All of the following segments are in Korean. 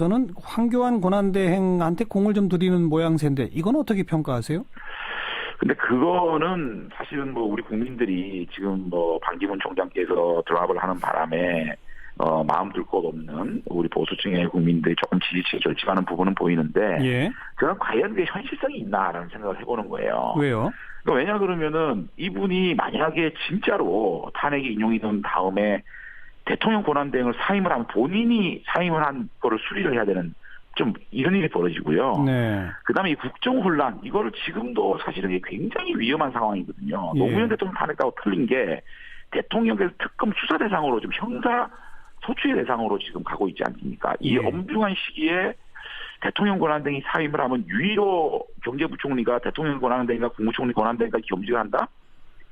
저는 황교안 권한대행한테 공을 좀 들이는 모양새인데 이건 어떻게 평가하세요? 근데 그거는 사실은 뭐 우리 국민들이 지금 뭐 반기문 총장께서 드랍을 하는 바람에 마음 둘 것 없는 우리 보수층의 국민들이 조금 지지층이 결집하는 부분은 보이는데 예. 저는 과연 그게 현실성이 있나라는 생각을 해보는 거예요. 왜요? 왜냐 그러면은 이분이 만약에 진짜로 탄핵이 인용이 된 다음에 대통령 권한대행을 사임을 하면 본인이 사임을 한 거를 수리를 해야 되는 좀 이런 일이 벌어지고요. 네. 그다음에 이 국정 혼란 이거를 지금도 사실은 이게 굉장히 위험한 상황이거든요. 예. 노무현 대통령 탄핵하고 틀린 게 대통령께서 특검 수사 대상으로 좀 형사 소추의 대상으로 지금 가고 있지 않습니까? 이 예. 엄중한 시기에 대통령 권한대행이 사임을 하면 유일로 경제부총리가 대통령 권한대행과 국무총리 권한대행과 겸직을 한다?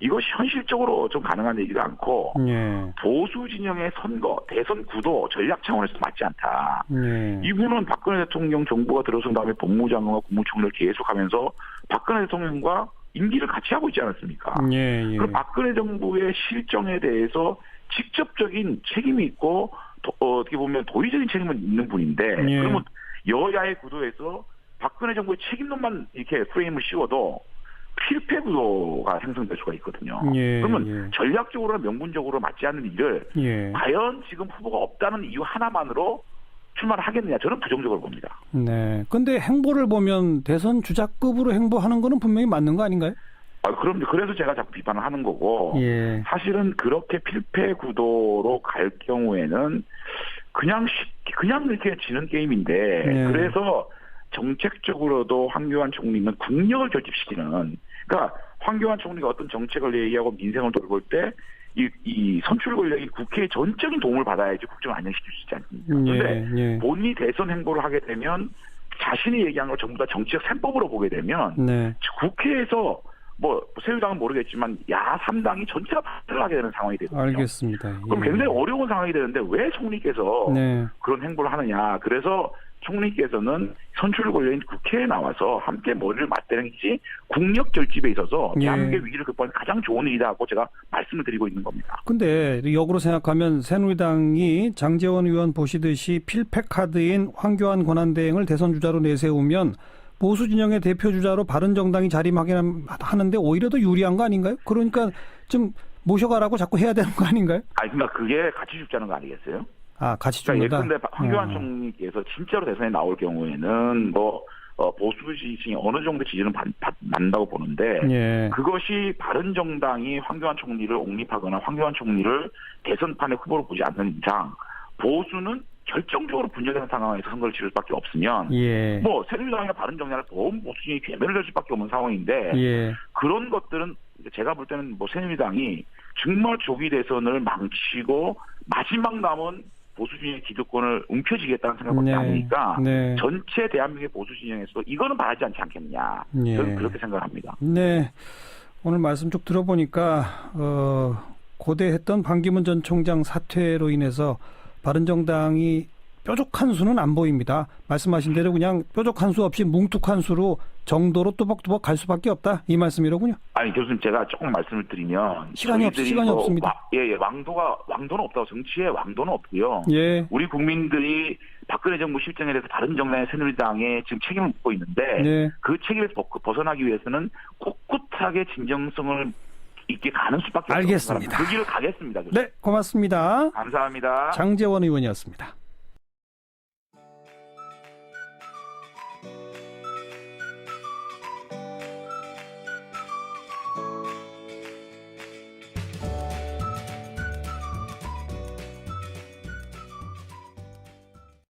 이것이 현실적으로 좀 가능한 얘기가 않고 예. 보수 진영의 선거, 대선 구도, 전략 차원에서 맞지 않다. 예. 이분은 박근혜 대통령 정부가 들어선 다음에 법무장관과 국무총리를 계속하면서 박근혜 대통령과 임기를 같이 하고 있지 않았습니까? 예. 예. 그럼 박근혜 정부의 실정에 대해서 직접적인 책임이 있고 어떻게 보면 도의적인 책임은 있는 분인데 예. 그러면 여야의 구도에서 박근혜 정부의 책임론만 이렇게 프레임을 씌워도 필패 구도가 형성될 수가 있거든요. 예. 그러면 예. 전략적으로나 명분적으로 맞지 않는 일을 예. 과연 지금 후보가 없다는 이유 하나만으로 출마를 하겠느냐 저는 부정적으로 봅니다. 네. 근데 행보를 보면 대선 주자급으로 행보하는 거는 분명히 맞는 거 아닌가요? 그럼 그래서 제가 자꾸 비판을 하는 거고 예. 사실은 그렇게 필패 구도로 갈 경우에는 그냥 이렇게 지는 게임인데 예. 그래서 정책적으로도 황교안 총리는 국력을 결집시키는 그러니까 황교안 총리가 어떤 정책을 얘기하고 민생을 돌볼 때 이 선출 권력이 국회의 전적인 도움을 받아야지 국정을 안정시킬 수 있지 않습니까? 그런데 예. 본인이 대선 행보를 하게 되면 자신이 얘기한 걸 전부 다 정치적 셈법으로 보게 되면 네. 국회에서 뭐 새누리당은 모르겠지만 야 3당이 전체가 반대를 하게 되는 상황이 되거든요. 알겠습니다. 예. 그럼 굉장히 어려운 상황이 되는데 왜 총리께서 네. 그런 행보를 하느냐. 그래서 총리께서는 선출 권력인 국회에 나와서 함께 머리를 맞대는지 국력 결집에 있어서 예. 대한민국의 위기를 극복하는 가장 좋은 일이다 하고 제가 말씀을 드리고 있는 겁니다. 근데 역으로 생각하면 새누리당이 장제원 의원 보시듯이 필패 카드인 황교안 권한대행을 대선 주자로 내세우면 보수 진영의 대표 주자로 바른정당이 자림하는데 오히려 더 유리한 거 아닌가요? 그러니까 좀 모셔가라고 자꾸 해야 되는 거 아닌가요? 그러니까 그게 같이 죽자는 거 아니겠어요? 같이 그러니까 죽는다. 예컨대 황교안 총리께서 진짜로 대선에 나올 경우에는 보수 지지층이 어느 정도 지지는 받는다고 보는데 예. 그것이 바른정당이 황교안 총리를 옹립하거나 황교안 총리를 대선판에 후보로 보지 않는 이상 보수는 결정적으로 분열되는 상황에서 선거를 치를 수밖에 없으면 예. 뭐 새누리당이나 바른정당이나 보수진이 괴멸을 될 수밖에 없는 상황인데 예. 그런 것들은 제가 볼 때는 뭐 새누리당이 정말 조기 대선을 망치고 마지막 남은 보수진영의 기득권을 움켜쥐겠다는 생각밖에 안 하니까 네. 전체 대한민국의 보수진영에서도 이거는 바라지 않지 않겠느냐. 예. 저는 그렇게 생각합니다. 네. 오늘 말씀 쭉 들어보니까 고대했던 반기문 전 총장 사퇴로 인해서 바른정당이 뾰족한 수는 안 보입니다. 말씀하신 대로 그냥 뾰족한 수 없이 뭉툭한 수로 정도로 뚜벅뚜벅 갈 수밖에 없다. 이 말씀이로군요. 아니 교수님 제가 조금 말씀을 드리면 시간이 없습니다. 왕도는 없다고 정치에 왕도는 없고요. 예. 우리 국민들이 박근혜 정부 실정에 대해서 바른정당의 새누리당에 지금 책임을 묻고 있는데 네. 그 책임에서 벗어나기 위해서는 꿋꿋하게 진정성을 있게 가는 수밖에 없습니다. 알겠습니다. 그 길을 가겠습니다. 교수님. 네, 고맙습니다. 감사합니다. 장제원 의원이었습니다.